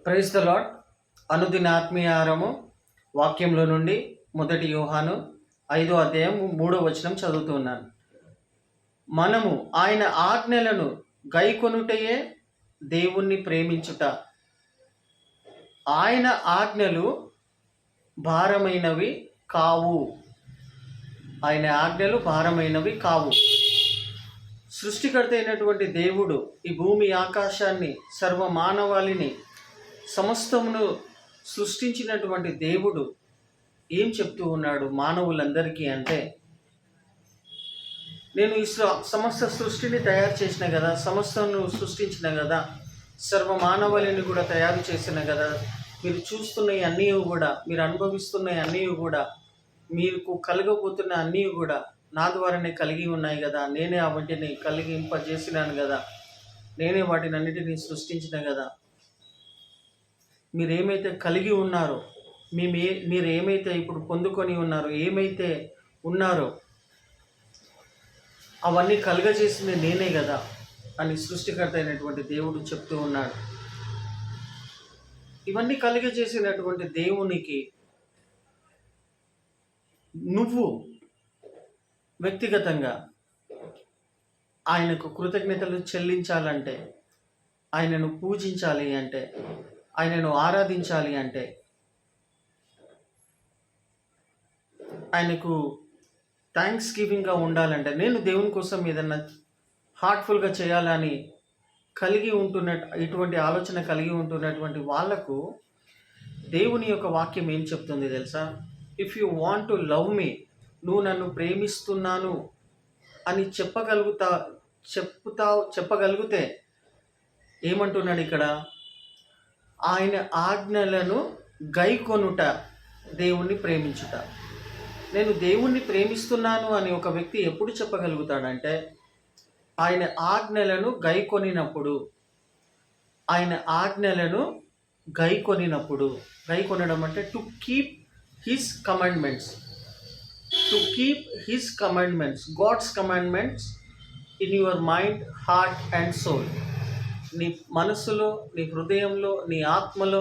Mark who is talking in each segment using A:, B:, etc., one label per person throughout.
A: Praise the lord. అనుదిన ఆత్మీయారము వాక్యంలో నుండి 1 యోహాను 5వ అధ్యాయం 3వ వచనం చదువుతున్నాను. మనము ఆయన ఆజ్ఞలను గైకొనుటయే దేవుణ్ణి ప్రేమించుట. ఆయన ఆజ్ఞలు భారమైనవి కావు. ఆయన ఆజ్ఞలు భారమైనవి కావు. సృష్టికర్త అయినటువంటి దేవుడు ఈ భూమి ఆకాశాన్ని సర్వమానవాళిని సమస్తమును సృష్టించినటువంటి దేవుడు ఏం చెప్తూ ఉన్నాడు మానవులందరికీ అంటే, నేను ఈ సమస్త సృష్టిని తయారు చేసిన కదా, సమస్తను సృష్టించిన కదా, సర్వమానవాళిని కూడా తయారు చేసిన కదా, మీరు చూస్తున్న అన్నీ కూడా, మీరు అనుభవిస్తున్న అన్నీ కూడా, మీకు కలగబోతున్న అన్నీ కూడా నా ద్వారానే కలిగి ఉన్నాయి కదా, నేనే వాటిని కలిగింపజేసినాను కదా, నేనే వాటిని అన్నిటినీ సృష్టించిన కదా. మీరేమైతే కలిగి ఉన్నారో, మీరు ఏమైతే ఇప్పుడు పొందుకొని ఉన్నారో, ఏమైతే ఉన్నారో అవన్నీ కలుగజేసింది నేనే కదా అని సృష్టికర్త అయినటువంటి దేవుడు చెప్తూ ఉన్నాడు. ఇవన్నీ కలుగజేసినటువంటి దేవునికి నువ్వు వ్యక్తిగతంగా ఆయనకు కృతజ్ఞతలు చెల్లించాలంటే, ఆయనను పూజించాలి అంటే, ఆయనను ఆరాధించాలి అంటే, ఆయనకు థ్యాంక్స్ గివింగ్గా ఉండాలంటే, నేను దేవుని కోసం ఏదన్నా హార్ట్ఫుల్గా చేయాలని కలిగి ఇటువంటి ఆలోచన కలిగి ఉంటున్నటువంటి వాళ్లకు దేవుని యొక్క వాక్యం ఏం చెప్తుంది తెలుసా? If you want to love మీ, నువ్వు నన్ను ప్రేమిస్తున్నాను అని చెప్పగలిగితే ఏమంటున్నాడు ఇక్కడ? ఆయన ఆజ్ఞలను గైకొనుట దేవుణ్ణి ప్రేమించుట. నేను దేవుణ్ణి ప్రేమిస్తున్నాను అని ఒక వ్యక్తి ఎప్పుడు చెప్పగలుగుతాడంటే, ఆయన ఆజ్ఞలను గైకొనినప్పుడు. ఆయన ఆజ్ఞలను గైకొనినప్పుడు. గైకొనడం అంటే to keep his commandments. To keep his commandments, God's commandments in your mind, heart and soul. నీ మనస్సులో, నీ హృదయంలో, నీ ఆత్మలో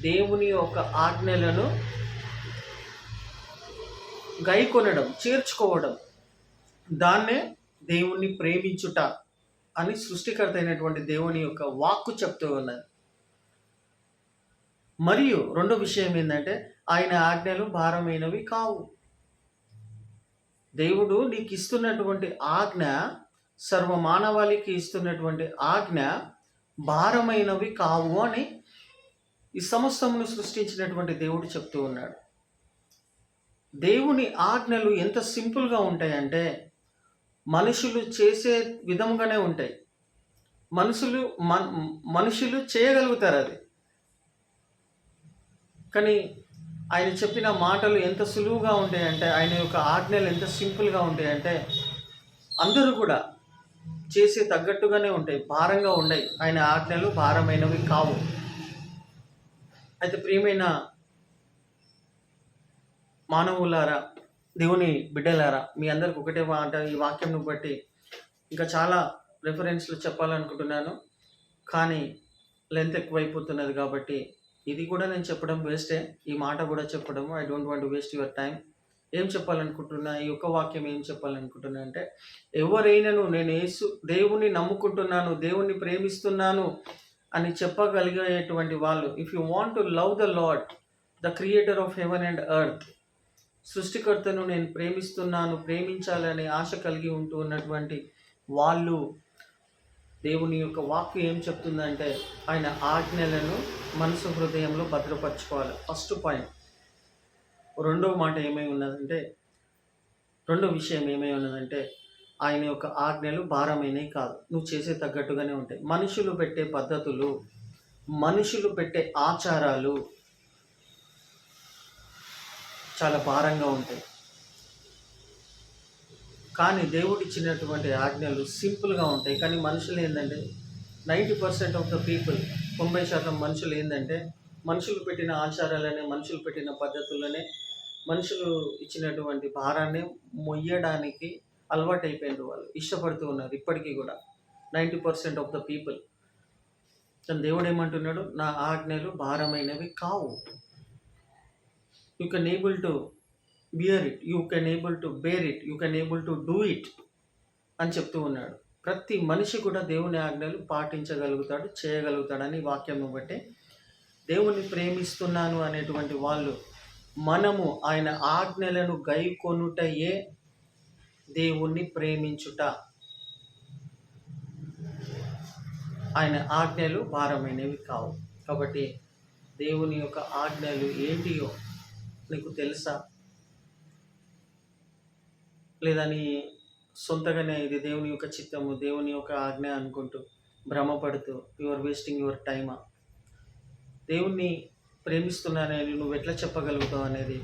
A: దేవుని యొక్క ఆజ్ఞలను గైకొనడం, చేర్చుకోవడం, దాన్నే దేవుణ్ణి ప్రేమించుట అని సృష్టికర్త అయినటువంటి దేవుని యొక్క వాక్కు చెప్తూ ఉన్నది. మరియు రెండో విషయం ఏంటంటే, ఆయన ఆజ్ఞలు భారమైనవి కావు. దేవుడు నీకు ఇస్తున్నటువంటి ఆజ్ఞ, సర్వమానవాళికి ఇస్తున్నటువంటి ఆజ్ఞ భారమైనవి కావు అని ఈ సమస్తమును సృష్టించినటువంటి దేవుడు చెప్తూ ఉన్నాడు. దేవుని ఆజ్ఞలు ఎంత సింపుల్గా ఉంటాయంటే, మనుషులు చేసే విధంగానే ఉంటాయి. మనుషులు చేయగలుగుతారు అది, కానీ ఆయన చెప్పిన మాటలు ఎంత సులువుగా ఉంటాయంటే, ఆయన యొక్క ఆజ్ఞలు ఎంత సింపుల్గా ఉంటాయంటే అందరూ కూడా చేసే తగ్గట్టుగానే ఉంటాయి, భారంగా ఉండయి. ఆయన ఆజ్ఞలు భారమైనవి కావు. అయితే ప్రియమైన మానవులారా, దేవుని బిడ్డలారా, మీ అందరికి ఒకటే మాట, ఈ వాక్యంను బట్టి ఇంకా చాలా రెఫరెన్స్లు చెప్పాలనుకుంటున్నాను, కానీ లెంత్ ఎక్కువైపోతున్నది కాబట్టి ఇది కూడా నేను చెప్పడం వేస్టే. ఈ మాట కూడా చెప్పడం, I don't want to waste your time. ఏం చెప్పాలనుకుంటున్నా, ఈ యొక్క వాక్యం ఏం చెప్పాలనుకుంటున్నా అంటే, ఎవరైనాను నేను దేవుణ్ణి నమ్ముకుంటున్నాను, దేవుణ్ణి ప్రేమిస్తున్నాను అని చెప్పగలిగేటువంటి వాళ్ళు, if you want to love the lord, the creator of heaven and earth, సృష్టికర్తను నేను ప్రేమించాలనే ఆశ కలిగి ఉన్నటువంటి వాళ్ళు, దేవుని యొక్క వాక్కు ఏం చెప్తుందంటే, ఆయన ఆజ్ఞలను మనసు హృదయంలో భద్రపరచుకోవాలి. First point. రెండో విషయం ఏమై ఉన్నదంటే, ఆయన యొక్క ఆజ్ఞలు భారమైనవి కాదు, నువ్వు చేసే తగ్గట్టుగానే ఉంటాయి. మనుషులు పెట్టే పద్ధతులు, మనుషులు పెట్టే ఆచారాలు చాలా భారంగా ఉంటాయి. కానీ దేవుడు ఇచ్చినటువంటి ఆజ్ఞలు సింపుల్గా ఉంటాయి. కానీ మనుషులు ఏంటంటే, 90% ఆఫ్ ద పీపుల్, 90% మనుషులు ఏంటంటే, మనుషులు పెట్టిన ఆచారాలనే, మనుషులు పెట్టిన పద్ధతులనే, మనుషులు ఇచ్చినటువంటి భారాన్ని మొయ్యడానికి అలవాటు అయిపోయిన వాళ్ళు ఇష్టపడుతూ ఉన్నారు ఇప్పటికీ కూడా 90% ఆఫ్ ద పీపుల్. కానీ దేవుడు ఏమంటున్నాడు, నా ఆజ్ఞలు భారమైనవి కావు. You can able to bear it, you can able to bear it, you can able to do it అని చెప్తూ ఉన్నాడు. ప్రతి మనిషి కూడా దేవుని ఆజ్ఞలు పాటించగలుగుతాడు, చేయగలుగుతాడని వాక్యం బట్టి దేవుని ప్రేమిస్తున్నాను అనేటువంటి వాళ్ళు మనము ఆయన ఆజ్ఞలను గైకొనుటయే దేవుణ్ణి ప్రేమించుట. ఆయన ఆజ్ఞలు భారమైనవి కావు. కాబట్టి దేవుని యొక్క ఆజ్ఞలు ఏంటియో నీకు తెలుసా? లేదా నీ సొంతగానే ఇది దేవుని యొక్క చిత్తము, దేవుని యొక్క ఆజ్ఞ అనుకుంటూ భ్రమపడుతూ యు ఆర్ వేస్టింగ్ యువర్ టైమా? దేవుణ్ణి ప్రేమిస్తున్నానని నువ్వు ఎట్లా చెప్పగలుగుతావు అనేది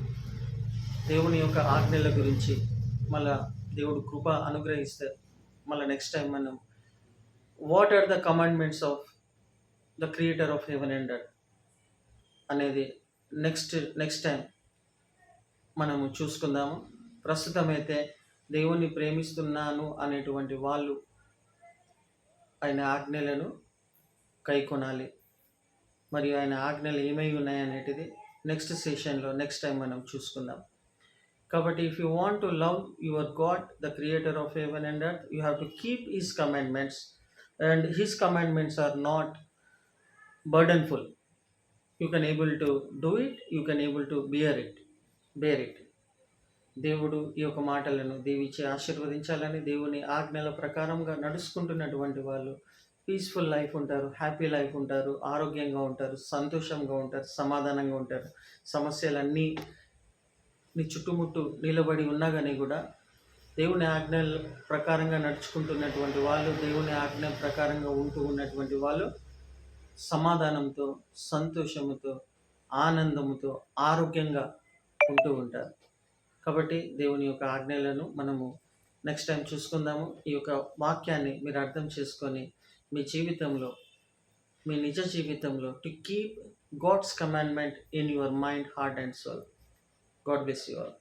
A: దేవుని యొక్క ఆజ్ఞల గురించి మళ్ళా దేవుడు కృప అనుగ్రహిస్తే మళ్ళీ నెక్స్ట్ టైం మనం what are the commandments of the creator of heaven and earth అనేది నెక్స్ట్ టైం మనము చూసుకుందాము. ప్రస్తుతం అయితే దేవుణ్ణి ప్రేమిస్తున్నాను అనేటువంటి వాళ్ళు ఆయన ఆజ్ఞలను కైకొనాలి. మరియు ఆయన ఆజ్ఞలు ఏమై ఉన్నాయనేటిది నెక్స్ట్ సెషన్లో నెక్స్ట్ టైం మనం చూసుకుందాం. కాబట్టి if you want to love your God, the creator of heaven and earth, you have to keep his commandments, and his commandments are not burdenful. You can able to do it, you can able to bear it. దేవుడు ఈ యొక్క మాటలను దీవించి ఆశీర్వదించాలని, దేవుని ఆజ్ఞల ప్రకారంగా నడుచుకుంటున్నటువంటి వాళ్ళు పీస్ఫుల్ లైఫ్ ఉంటారు, హ్యాపీ లైఫ్ ఉంటారు, ఆరోగ్యంగా ఉంటారు, సంతోషంగా ఉంటారు, సమాధానంగా ఉంటారు. సమస్యలన్నీ నీ చుట్టుముట్టు నిలబడి ఉన్నా కానీ కూడా దేవుని ఆజ్ఞల ప్రకారంగా నడుచుకుంటున్నటువంటి వాళ్ళు, దేవుని ఆజ్ఞ ప్రకారంగా ఉంటూ ఉన్నటువంటి వాళ్ళు సమాధానంతో, సంతోషముతో, ఆనందముతో, ఆరోగ్యంగా ఉంటూ ఉంటారు. కాబట్టి దేవుని యొక్క ఆజ్ఞలను మనము నెక్స్ట్ టైం చూసుకుందాము. ఈ యొక్క వాక్యాన్ని మీరు అర్థం చేసుకొని మీ జీవితంలో, మీ నిజ జీవితంలో to keep God's commandment in your mind, heart and soul. God bless you all.